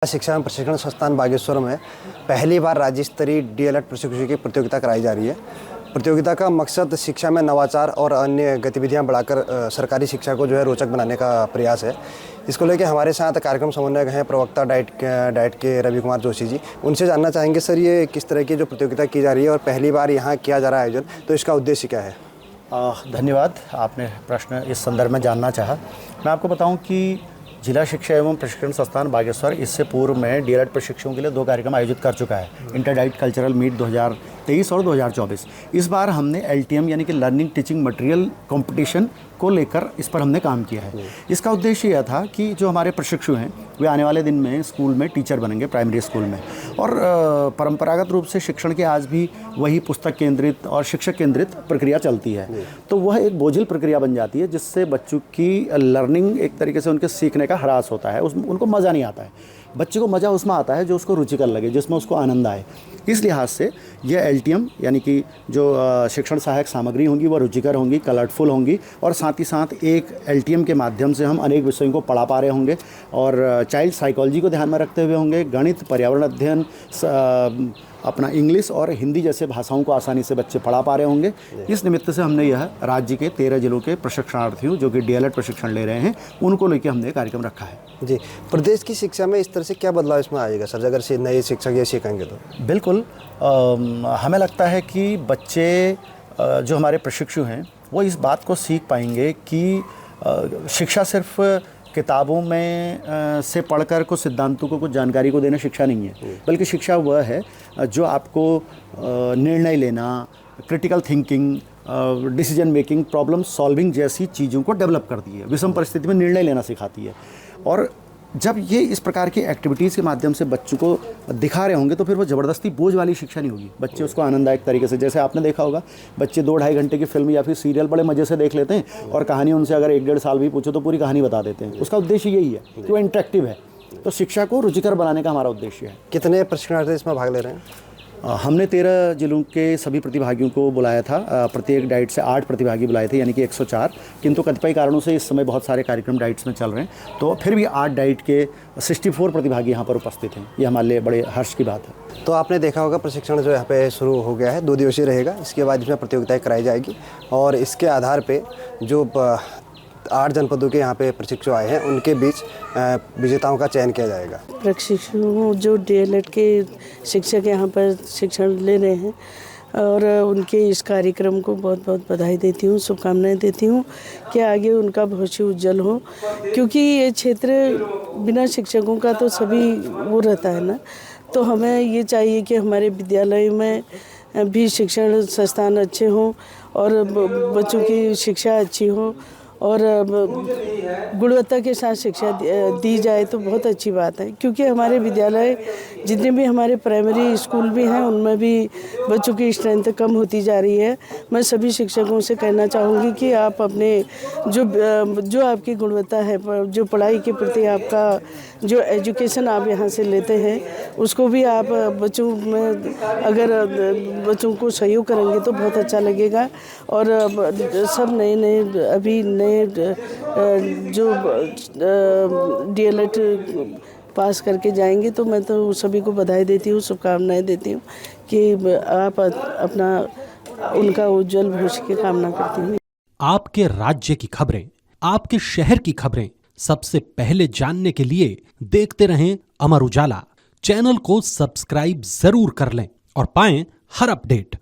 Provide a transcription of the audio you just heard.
शिक्षा एवं प्रशिक्षण संस्थान बागेश्वर में पहली बार राज्य स्तरीय डीएलएड प्रशिक्षु की प्रतियोगिता कराई जा रही है। प्रतियोगिता का मकसद शिक्षा में नवाचार और अन्य गतिविधियां बढ़ाकर सरकारी शिक्षा को रोचक बनाने का प्रयास है। इसको लेकर हमारे साथ कार्यक्रम समन्वयक हैं प्रवक्ता डाइट के रवि कुमार जोशी जी। उनसे जानना चाहेंगे सर, ये किस तरह की जो प्रतियोगिता की जा रही है और पहली बार यहाँ किया जा रहा है आयोजन, तो इसका उद्देश्य क्या है? धन्यवाद, आपने प्रश्न इस संदर्भ में जानना चाहा। मैं आपको बताऊं कि जिला शिक्षा एवं प्रशिक्षण संस्थान बागेश्वर इससे पूर्व में डीएलएड प्रशिक्षुओं के लिए 2 कार्यक्रम आयोजित कर चुका है, इंटर डाइट कल्चरल मीट 2023 और 2024। इस बार हमने एलटीएम यानी कि लर्निंग टीचिंग मटेरियल कंपटीशन को लेकर इस पर हमने काम किया है। इसका उद्देश्य यह था कि जो हमारे प्रशिक्षु हैं वे आने वाले दिन में स्कूल में टीचर बनेंगे, प्राइमरी स्कूल में। और परंपरागत रूप से शिक्षण के आज भी वही पुस्तक केंद्रित और शिक्षक केंद्रित प्रक्रिया चलती है, तो वह एक बोझिल प्रक्रिया बन जाती है जिससे बच्चों की लर्निंग एक तरीके से उनके सीखने का ह्रास होता है, उनको मज़ा नहीं आता है। बच्चे को मज़ा उसमें आता है जो उसको रुचिकर लगे, जिसमें उसको आनंद आए। इस लिहाज से यह एलटीएम यानी कि जो शिक्षण सहायक सामग्री होंगी वह रुचिकर होंगी, कलरफुल होंगी, और साथ ही साथ एक एलटीएम के माध्यम से हम अनेक विषयों को पढ़ा पा रहे होंगे और चाइल्ड साइकोलॉजी को ध्यान में रखते हुए होंगे। गणित, पर्यावरण अध्ययन, अपना इंग्लिश और हिंदी जैसे भाषाओं को आसानी से बच्चे पढ़ा पा रहे होंगे। इस निमित्त से हमने यह राज्य के 13 जिलों के प्रशिक्षणार्थियों जो कि डीएलएड प्रशिक्षण ले रहे हैं उनको लेकर हमने कार्यक्रम रखा है। जी, प्रदेश की शिक्षा में इस तरह से क्या बदलाव इसमें आएगा सर, अगर से नए शिक्षक ये सीखेंगे तो? बिल्कुल, हमें लगता है कि बच्चे जो हमारे प्रशिक्षु हैं वो इस बात को सीख पाएंगे कि शिक्षा सिर्फ किताबों में से पढ़कर कुछ सिद्धांतों को, कुछ जानकारी को देना शिक्षा नहीं है, बल्कि शिक्षा वह है जो आपको निर्णय लेना, critical thinking, decision making, problem solving जैसी चीज़ों को डेवलप करती है, विषम परिस्थिति में निर्णय लेना सिखाती है। और जब ये इस प्रकार की एक्टिविटीज़ के माध्यम से बच्चों को दिखा रहे होंगे तो फिर वो ज़बरदस्ती बोझ वाली शिक्षा नहीं होगी, बच्चे उसको आनंददायक तरीके से, जैसे आपने देखा होगा बच्चे 2-2.5 घंटे की फिल्म या फिर सीरियल बड़े मज़े से देख लेते हैं और कहानी उनसे अगर 1-1.5 साल भी पूछो तो पूरी कहानी बता देते हैं। उसका उद्देश्य यही है कि वो इंटरेक्टिव है, तो शिक्षा को रुचिकर बनाने का हमारा उद्देश्य है। कितने प्रशिक्षणार्थी इसमें भाग ले रहे हैं? हमने 13 जिलों के सभी प्रतिभागियों को बुलाया था। प्रत्येक डाइट से 8 प्रतिभागी बुलाए थे, यानी कि 104, किंतु कतिपय कारणों से इस समय बहुत सारे कार्यक्रम डाइट्स में चल रहे हैं, तो फिर भी 8 डाइट के 64 प्रतिभागी यहाँ पर उपस्थित हैं। ये हमारे लिए बड़े हर्ष की बात है। तो आपने देखा होगा प्रशिक्षण जो यहाँ पे शुरू हो गया है, 2 दिवसीय रहेगा। इसके बाद इसमें प्रतियोगिताएं कराई जाएगी और इसके आधार पे जो 8 जनपदों के यहाँ पे प्रशिक्षु आए हैं उनके बीच विजेताओं का चयन किया जाएगा। प्रशिक्षु जो डीएलएड के शिक्षक यहाँ पर शिक्षण ले रहे हैं और उनके इस कार्यक्रम को बहुत बहुत बधाई देती हूँ, शुभकामनाएं देती हूँ कि आगे उनका भविष्य उज्जवल हो, क्योंकि ये क्षेत्र बिना शिक्षकों का तो सभी वो रहता है ना। तो हमें ये चाहिए कि हमारे विद्यालय में भी शिक्षण संस्थान अच्छे हों और बच्चों की शिक्षा अच्छी हो और गुणवत्ता के साथ शिक्षा दी जाए तो बहुत अच्छी बात है। क्योंकि हमारे विद्यालय जितने भी हमारे प्राइमरी स्कूल भी हैं उनमें भी बच्चों की स्ट्रेंथ कम होती जा रही है। मैं सभी शिक्षकों से कहना चाहूँगी कि आप अपने जो आपकी गुणवत्ता है, जो पढ़ाई के प्रति आपका जो एजुकेशन आप यहाँ से लेते हैं उसको भी आप बच्चों में अगर बच्चों को सहयोग करेंगे तो बहुत अच्छा लगेगा। और सब नए अभी नए जो डीएलएड पास करके जाएंगे तो मैं तो सभी को बधाई देती हूँ, शुभकामनाएं देती हूँ कि आप अपना उनका उज्जवल भविष्य की कामना करती हूँ। आपके राज्य की खबरें, आपके शहर की खबरें सबसे पहले जानने के लिए देखते रहें अमर उजाला। चैनल को सब्सक्राइब जरूर कर लें और पाएं हर अपडेट।